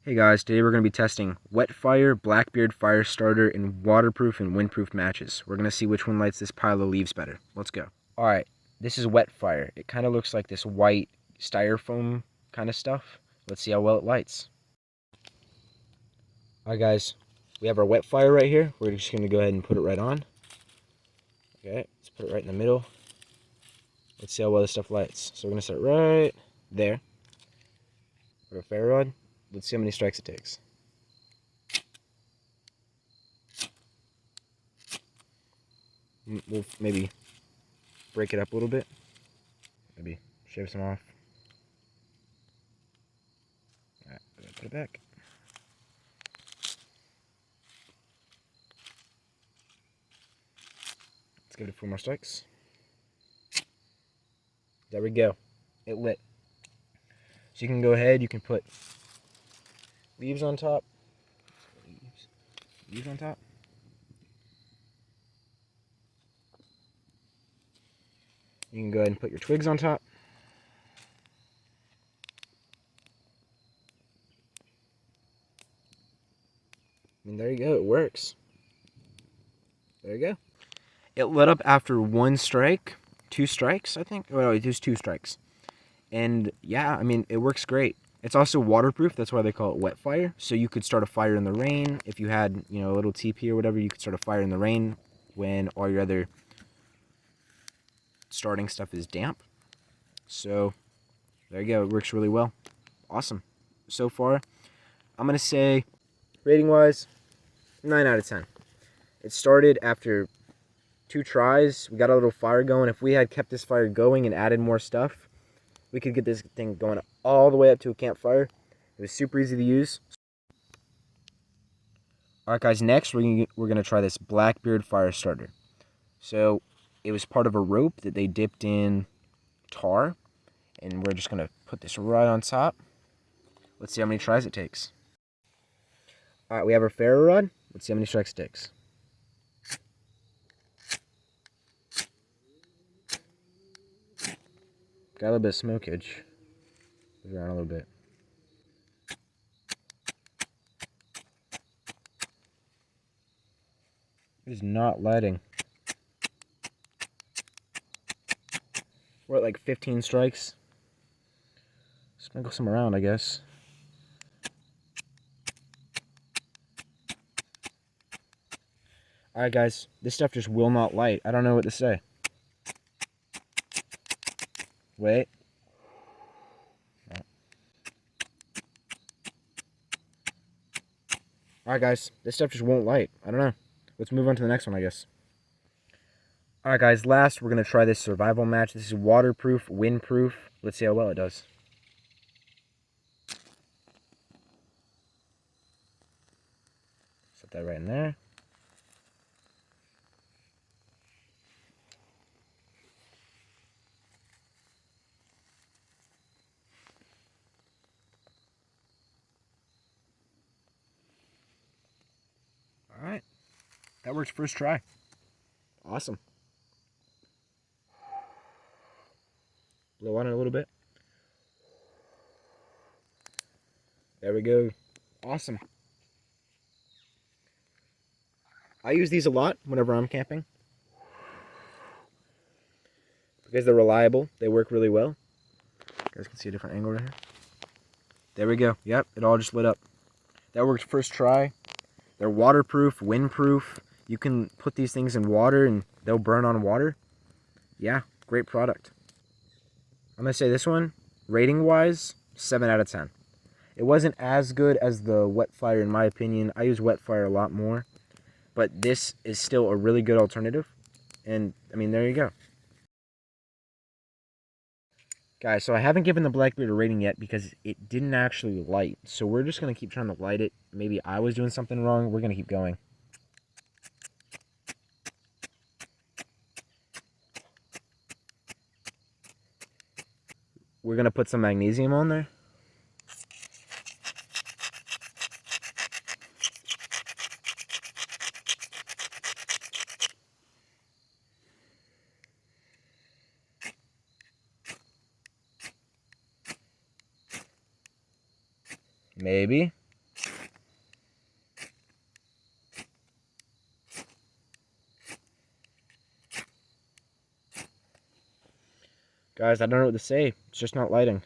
Hey guys, today we're going to be testing WetFire, Blackbeard fire starter in waterproof and windproof matches. We're going to see which one lights this pile of leaves better. Let's go. Alright, this is WetFire. It kind of looks like this white styrofoam kind of stuff. Let's see how well it lights. Alright guys, we have our WetFire right here. We're just going to go ahead and put it right on. Okay, let's put it right in the middle. Let's see how well this stuff lights. So we're going to start right there. Put a ferro rod. Let's see how many strikes it takes. We'll maybe break it up a little bit. Maybe shave some off. Alright, put it back. Let's give it 4 more strikes. There we go. It lit. So you can go ahead, you can put leaves on top. Leaves on top. You can go ahead and put your twigs on top. And there you go, it works. There you go. It lit up after 1 strike, 2 strikes, I think. Oh, no, it was 2 strikes. And yeah, I mean, it works great. It's also waterproof, that's why they call it WetFire. So you could start a fire in the rain. If you had, a little teepee or whatever, you could start a fire in the rain when all your other starting stuff is damp. So there you go, it works really well. Awesome. So far, I'm going to say, rating-wise, 9 out of 10. It started after 2 tries. We got a little fire going. If we had kept this fire going and added more stuff, we could get this thing going all the way up to a campfire. It was super easy to use. Alright guys, next we're going to try this Blackbeard fire starter. So it was part of a rope that they dipped in tar. And we're just going to put this right on top. Let's see how many tries it takes. Alright, we have our ferro rod. Let's see how many strikes it takes. Got a little bit of smokage. Move around a little bit. It is not lighting. We're at like 15 strikes. Sprinkle some around, I guess. Alright guys, this stuff just will not light. I don't know what to say. Wait. Alright guys, this stuff just won't light. I don't know. Let's move on to the next one, I guess. Alright guys, last we're going to try this survival match. This is waterproof, windproof. Let's see how well it does. Set that right in there. Alright. That works first try. Awesome. Blow on it a little bit. There we go. Awesome. I use these a lot whenever I'm camping. Because they're reliable. They work really well. You guys can see a different angle right here. There we go. Yep, it all just lit up. That worked first try. They're waterproof, windproof. You can put these things in water and they'll burn on water. Yeah, great product. I'm going to say this one, rating-wise, 7 out of 10. It wasn't as good as the WetFire in my opinion. I use WetFire a lot more. But this is still a really good alternative. And, I mean, there you go. Guys, so I haven't given the Blackbeard a rating yet because it didn't actually light. So we're just going to keep trying to light it. Maybe I was doing something wrong. We're going to keep going. We're going to put some magnesium on there. Maybe. Guys, I don't know what to say. It's just not lighting.